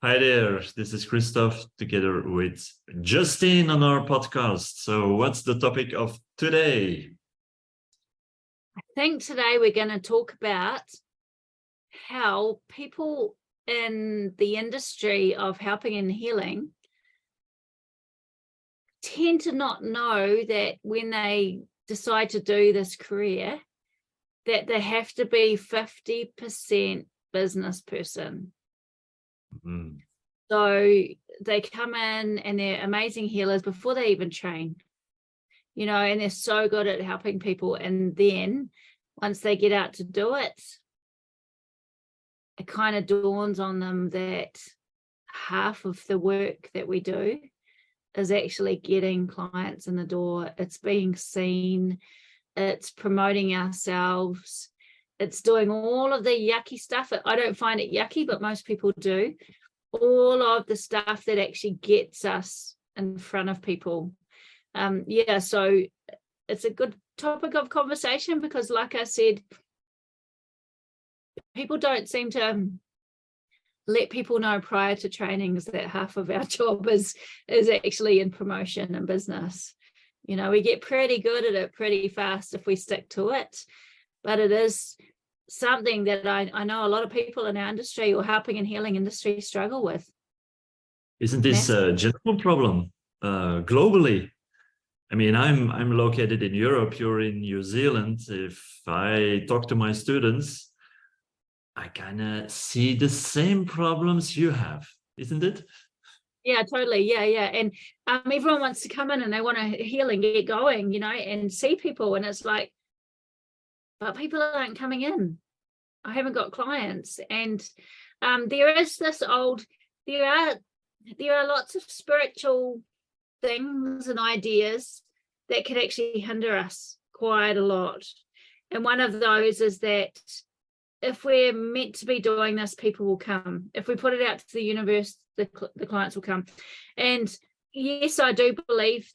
Hi there, this is Christophe together with Justine on our podcast. So what's the topic of today? I think today we're going to talk about how people in the industry of helping and healing tend to not know that when they decide to do this career, that they have to be 50% business person. Mm. So they come in and they're amazing healers before they even train, and they're so good at helping people. And then once they get out to do it, it kind of dawns on them that half of the work that we do is actually getting clients in the door. It's being seen, it's promoting ourselves, it's doing all of the yucky stuff. I don't find it yucky, but most people do. All of the stuff that actually gets us in front of people. So it's a good topic of conversation because, like I said, people don't seem to let people know prior to trainings that half of our job is actually in promotion and business. We get pretty good at it pretty fast if we stick to it, but it is something that I know a lot of people in our industry or helping and healing industry struggle with. Isn't this a general problem globally? I mean, I'm located in Europe, you're in New Zealand. If I talk to my students, I kind of see the same problems you have, isn't it? Yeah, totally. Yeah. And everyone wants to come in and they want to heal and get going, and see people. And it's like, but people aren't coming in. I haven't got clients. And there are lots of spiritual things and ideas that can actually hinder us quite a lot. And one of those is that if we're meant to be doing this, people will come. If we put it out to the universe, the clients will come. And yes, I do believe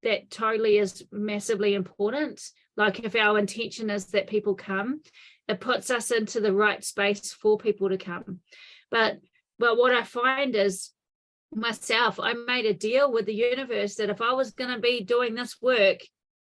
that totally is massively important. Like if our intention is that people come, it puts us into the right space for people to come. But what I find is myself, I made a deal with the universe that if I was going to be doing this work,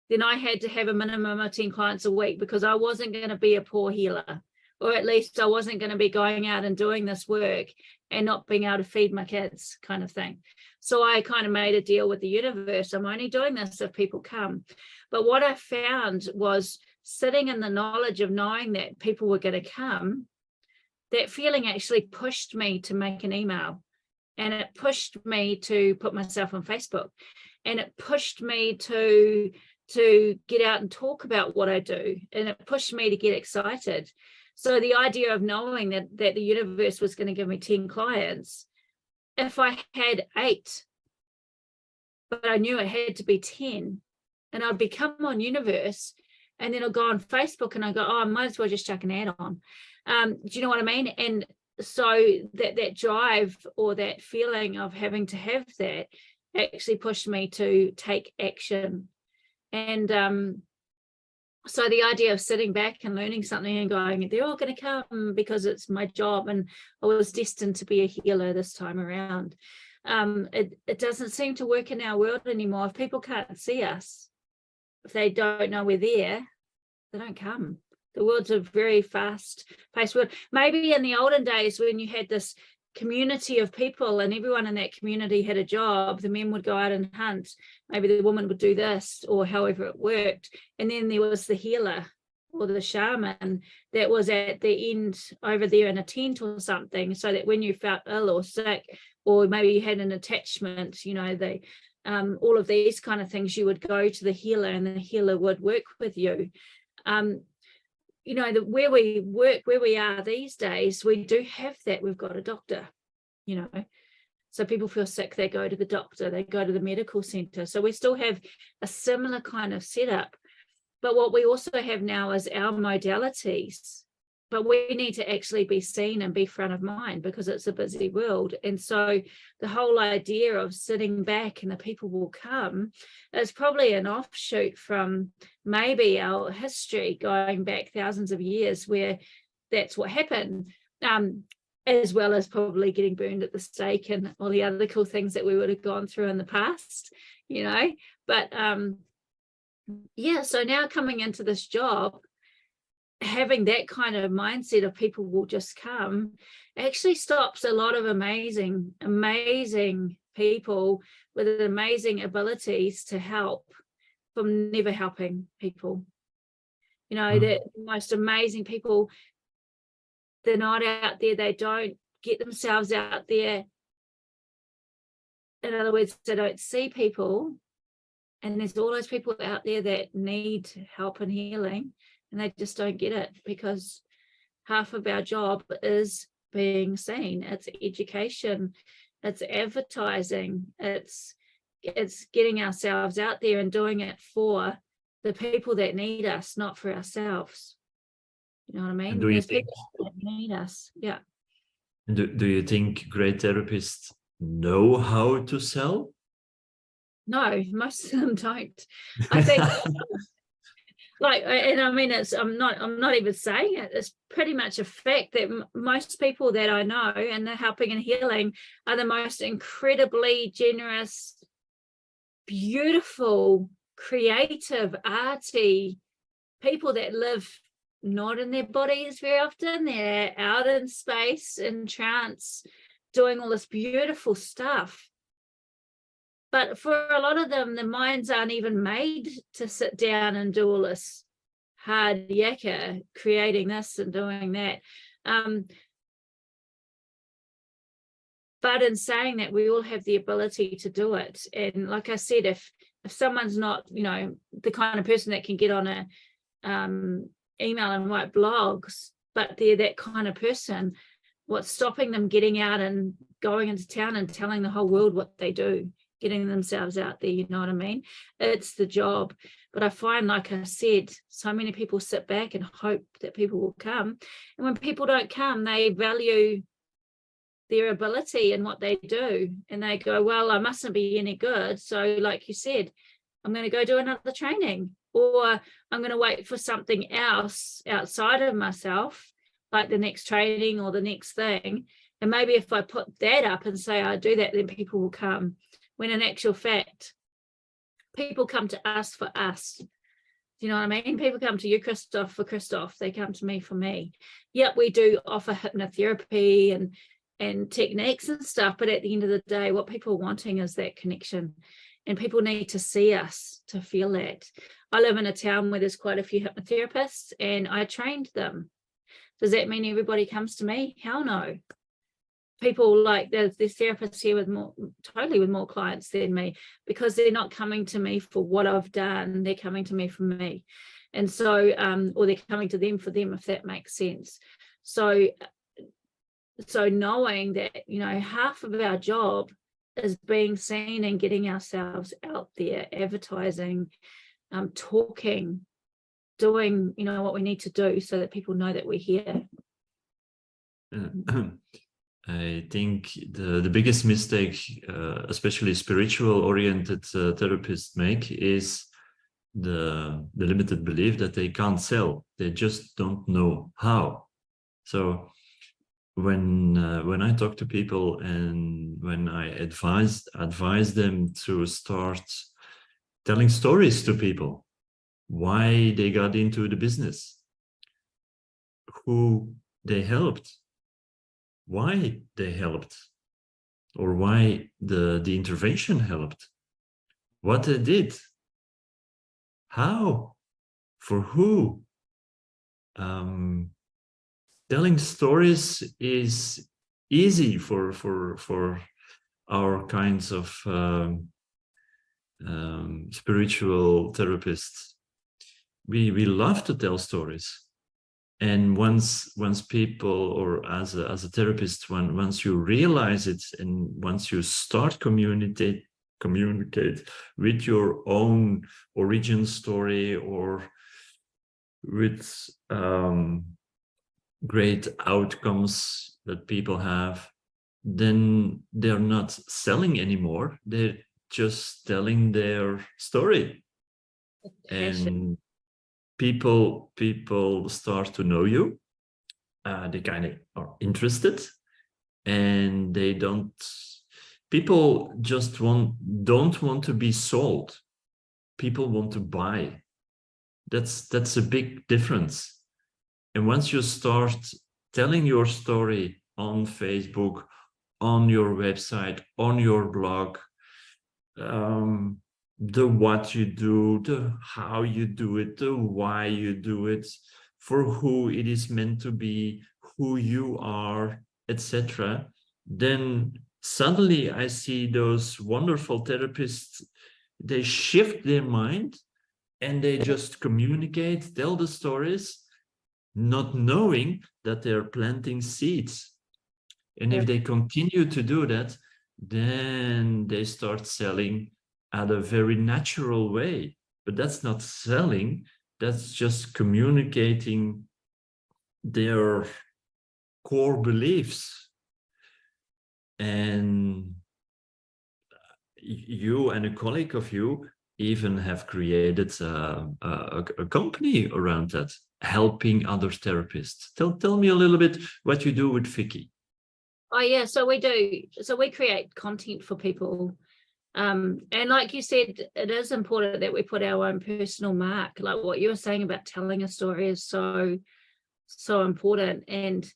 then I had to have a minimum of 10 clients a week because I wasn't going to be a poor healer, or at least I wasn't going to be going out and doing this work and not being able to feed my kids, kind of thing. So I kind of made a deal with the universe. I'm only doing this if people come. But what I found was sitting in the knowledge of knowing that people were going to come, that feeling actually pushed me to make an email. And it pushed me to put myself on Facebook. And it pushed me to get out and talk about what I do. And it pushed me to get excited. So the idea of knowing that the universe was going to give me 10 clients, if I had 8, but I knew it had to be 10, and I'd become on universe, and then I'll go on Facebook and I go, I might as well just chuck an ad on. Do you know what I mean? And so that drive or that feeling of having to have that actually pushed me to take action. And so the idea of sitting back and learning something and going, they're all going to come because it's my job and I was destined to be a healer this time around. It doesn't seem to work in our world anymore. If people can't see us, if they don't know we're there, they don't come. The world's a very fast-paced world. Maybe in the olden days when you had this community of people and everyone in that community had a job, the men would go out and hunt. Maybe the woman would do this or however it worked. And then there was the healer or the shaman that was at the end over there in a tent or something, so that when you felt ill or sick, or maybe you had an attachment, all of these kind of things, you would go to the healer and the healer would work with you. Where we work, where we are these days, we do have that. We've got a doctor, so people feel sick, they go to the doctor, they go to the medical center. So we still have a similar kind of setup. But what we also have now is our modalities. But we need to actually be seen and be front of mind because it's a busy world. And so the whole idea of sitting back and the people will come is probably an offshoot from maybe our history going back thousands of years where that's what happened. as well as probably getting burned at the stake and all the other cool things that we would have gone through in the past, you know. But yeah, so now coming into this job, having that kind of mindset of people will just come actually stops a lot of amazing people with amazing abilities to help from never helping people. You know, the most amazing people, they're not out there, they don't get themselves out there. In other words, they don't see people, and there's all those people out there that need help and healing, and they just don't get it, because half of our job is being seen. It's education, it's advertising, it's getting ourselves out there and doing it for the people that need us, not for ourselves. You know what I mean? And do you There's think, people that need us. Yeah. do you think great therapists know how to sell? No, most of them don't. I think like, and I mean, I'm not even saying it, it's pretty much a fact that most people that I know and they're helping and healing are the most incredibly generous, beautiful, creative, arty people that live not in their bodies very often. They're out in space, in trance, doing all this beautiful stuff. But for a lot of them, the minds aren't even made to sit down and do all this hard yakka, creating this and doing that. But in saying that, we all have the ability to do it. And like I said, if someone's not, you know, the kind of person that can get on a email and write blogs, but they're that kind of person, what's stopping them getting out and going into town and telling the whole world what they do, getting themselves out there? You know what I mean? It's the job. But I find, like I said, so many people sit back and hope that people will come. And when people don't come, they value their ability and what they do. And they go, well, I mustn't be any good. So like you said, I'm going to go do another training, or I'm going to wait for something else outside of myself, like the next training or the next thing. And maybe if I put that up and say I do that, then people will come. When in actual fact, people come to us for us. Do you know what I mean? People come to you, Christophe, for Christophe. They come to me for me. Yep, we do offer hypnotherapy and techniques and stuff, but at the end of the day, what people are wanting is that connection. And people need to see us to feel that. I live in a town where there's quite a few hypnotherapists, and I trained them. Does that mean everybody comes to me? Hell no. People, like, there's therapists here with more clients than me, because they're not coming to me for what I've done, they're coming to me for me. And so or they're coming to them for them, if that makes sense. So knowing that, you know, half of our job is being seen and getting ourselves out there, advertising, talking, doing, you know, what we need to do so that people know that we're here. I think the biggest mistake, especially spiritual oriented therapists make, is the limited belief that they can't sell. They just don't know how. So when I talk to people and when I advise them to start telling stories to people, why they got into the business, who they helped, why they helped, or why the intervention helped, what they did, how, for who. Telling stories is easy for our kinds of spiritual therapists. We love to tell stories. And once people, or as a therapist, once you realize it, and once you start communicate with your own origin story, or with great outcomes that people have, then they're not selling anymore. They're just telling their story. And people start to know you. They kind of are interested. and they don't, people just don't want to be sold. People want to buy. That's a big difference. And once you start telling your story on Facebook, on your website, on your blog, the what you do, the how you do it, the why you do it, for who it is meant to be, who you are, etc., then suddenly I see those wonderful therapists, they shift their mind and they just communicate, tell the stories, not knowing that they're planting seeds. And if they continue to do that, then they start selling at a very natural way. But that's not selling, that's just communicating their core beliefs. And you and a colleague of you even have created a company around that, helping other therapists. Tell me a little bit what you do with Vicky. Oh yeah, so we do. So we create content for people. And like you said, it is important that we put our own personal mark. Like what you were saying about telling a story is so important. And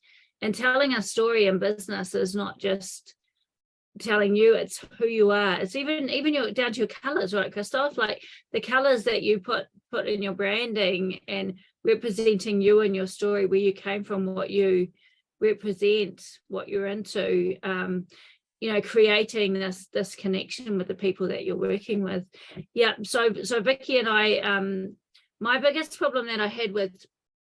telling a story in business is not just telling you, it's who you are. It's even your down to your colors, right, Christophe? Like the colors that you put in your branding and representing you and your story, where you came from, what you represent, what you're into, creating this connection with the people that you're working with. Yeah, so Vicky and I, my biggest problem that I had with,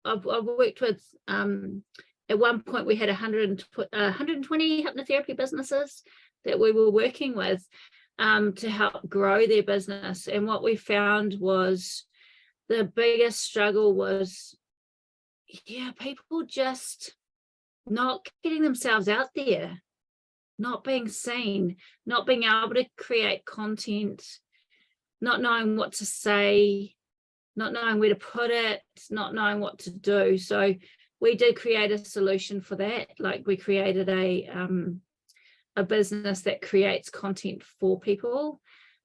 I've worked with, at one point we had 120 hypnotherapy businesses that we were working with to help grow their business. And what we found was the biggest struggle was, people just not getting themselves out there, not being seen, not being able to create content, not knowing what to say, not knowing where to put it, not knowing what to do. So we did create a solution for that. Like we created a business that creates content for people.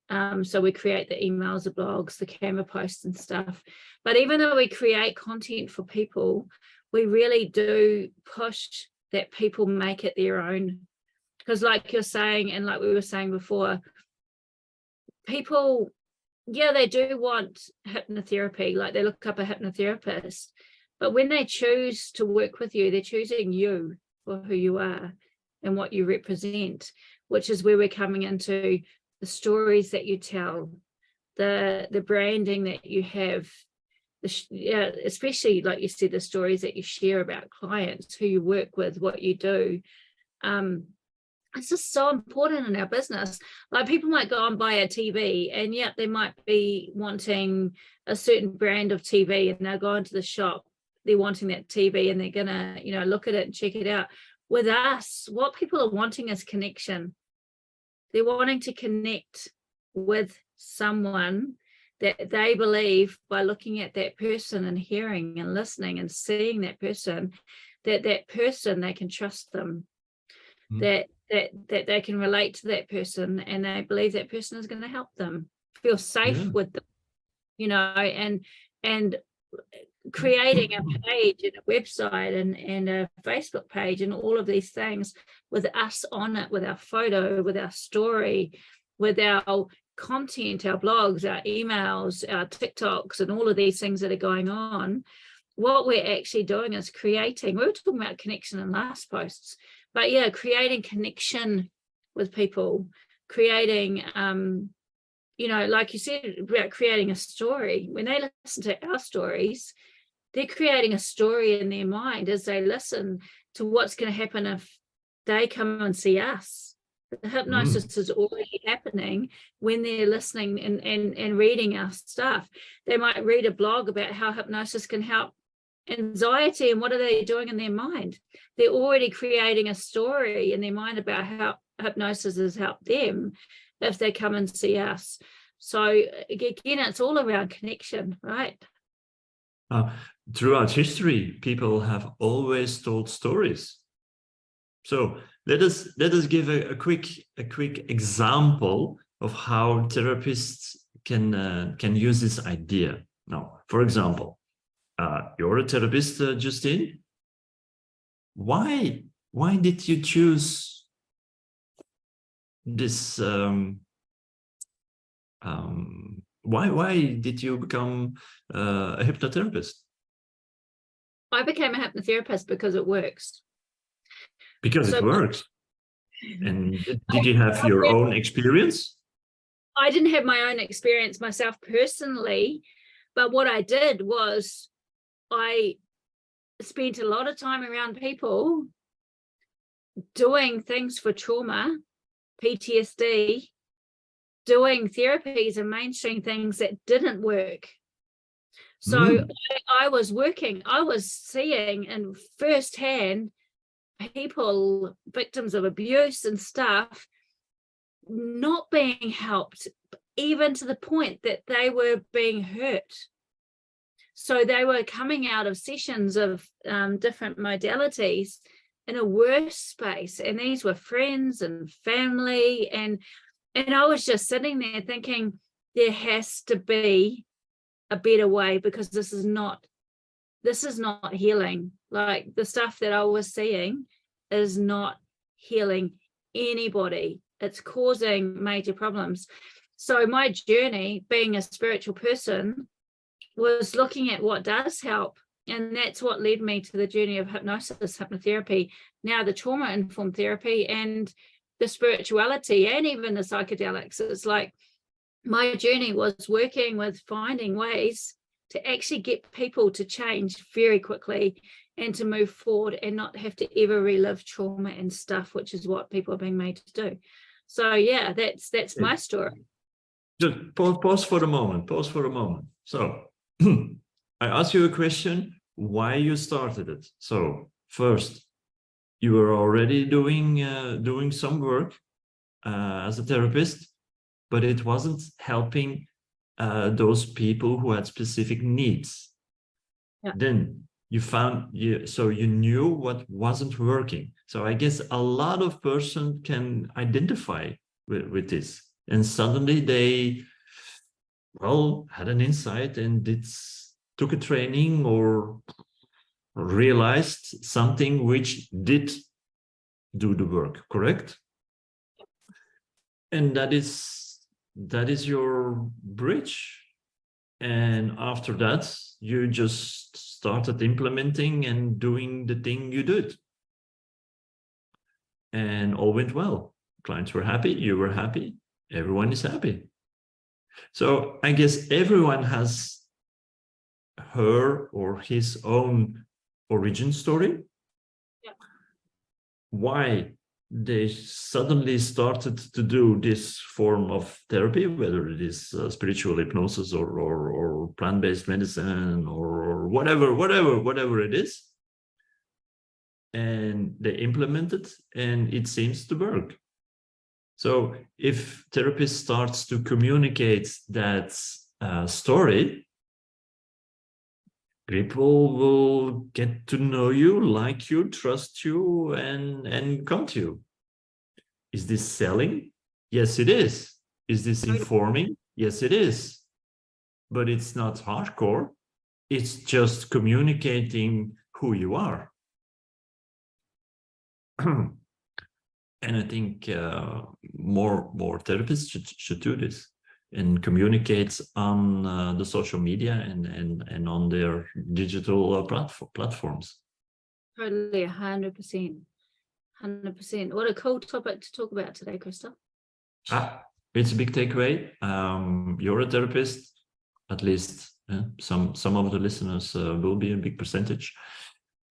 So we create the emails, the blogs, the Canva posts and stuff. But even though we create content for people, we really do push that people make it their own. Because like you're saying, and like we were saying before, people, they do want hypnotherapy, like they look up a hypnotherapist, but when they choose to work with you, they're choosing you for who you are and what you represent, which is where we're coming into the stories that you tell, the branding that you have, especially like you said, the stories that you share about clients, who you work with, what you do. It's just so important in our business. Like people might go and buy a TV, and they might be wanting a certain brand of TV, and they'll go into the shop, they're wanting that TV, and they're gonna, look at it and check it out. With us, what people are wanting is connection. They're wanting to connect with someone that they believe, by looking at that person and hearing and listening and seeing that person, that person, they can trust them, that they can relate to that person, and they believe that person is going to help them feel safe with them, and creating a page and a website and a Facebook page and all of these things with us on it, with our photo, with our story, with our content, our blogs, our emails, our TikToks, and all of these things that are going on. What we're actually doing is creating, we were talking about connection in last posts, but creating connection with people, creating, like you said about creating a story. When they listen to our stories, they're creating a story in their mind as they listen to what's going to happen if they come and see us. The hypnosis is already happening when they're listening and reading our stuff. They might read a blog about how hypnosis can help anxiety, and what are they doing in their mind? They're already creating a story in their mind about how hypnosis has helped them if they come and see us. So again, it's all around connection, right? Throughout history, people have always told stories. So let us give a quick example of how therapists can use this idea. Now, for example, you're a therapist, Justine. Why did you choose this? Why did you become a hypnotherapist? I became a hypnotherapist because it works. Because it works. And did you have your own experience? I didn't have my own experience myself personally, but what I did was I spent a lot of time around people doing things for trauma, PTSD, doing therapies and mainstream things that didn't work. So I was seeing in firsthand people, victims of abuse and stuff, not being helped, even to the point that they were being hurt. So they were coming out of sessions of different modalities in a worse space. And these were friends and family. And I was just sitting there thinking, there has to be a better way, because this is not healing. Like, the stuff that I was seeing is not healing anybody. It's causing major problems. So my journey, being a spiritual person, was looking at what does help. And that's what led me to the journey of hypnosis, hypnotherapy, now the trauma-informed therapy, and the spirituality, and even the psychedelics. It's like, my journey was working with finding ways to actually get people to change very quickly and to move forward and not have to ever relive trauma and stuff, which is what people are being made to do. So yeah, that's my story. Just pause for a moment. So I asked you a question, why you started it. So first, you were already doing some work as a therapist, but it wasn't helping those people who had specific needs. Yeah. Then you knew what wasn't working. So I guess a lot of person can identify with this, and suddenly they had an insight and took a training or realized something which did do the work, correct? And that is your bridge. And after that, you just started implementing and doing the thing you did. And all went well. Clients were happy, you were happy, everyone is happy. So I guess everyone has her or his own origin story. Yeah. Why they suddenly started to do this form of therapy, whether it is spiritual hypnosis or plant-based medicine or whatever it is, and they implement it and it seems to work. So if therapist starts to communicate that story, people will get to know you, like you, trust you, and come to you. Is this selling? Yes, it is. Is this informing? Yes, it is. But it's not hardcore. It's just communicating who you are. And I think more therapists should do this and communicate on the social media and on their digital platforms. Totally, 100%. 100%. What a cool topic to talk about today, Christophe. It's a big takeaway. You're a therapist, at least some of the listeners will be a big percentage.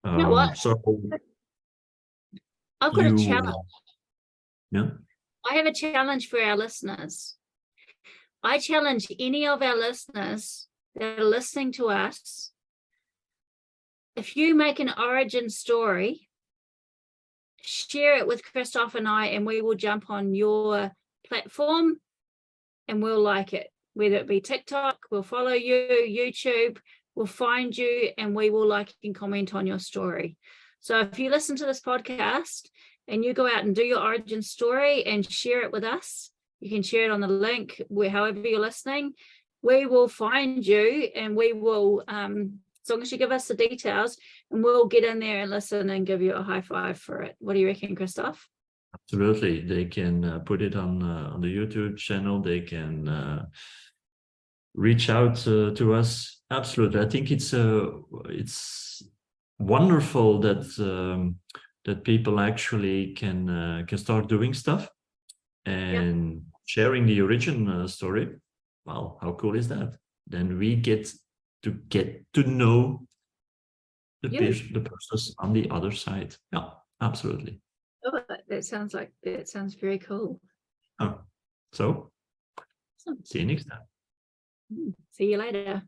You know what? So I've got a challenge. Yeah. I have a challenge for our listeners. I challenge any of our listeners that are listening to us, if you make an origin story, share it with Christophe and I, and we will jump on your platform and we'll like it. Whether it be TikTok, we'll follow you, YouTube, we'll find you, and we will like and comment on your story. So if you listen to this podcast and you go out and do your origin story and share it with us, you can share it on the link where, however you're listening, we will find you, and we will, as long as you give us the details, and we'll get in there and listen and give you a high five for it. What do you reckon, Christophe? Absolutely. They can put it on the YouTube channel. They can reach out to us. Absolutely. I think it's wonderful that that people actually can start doing stuff and sharing the origin story. Wow, how cool is that? Then we get to know the person on the other side. Yeah, absolutely. Oh, that sounds very cool. Oh, so see you next time. See you later.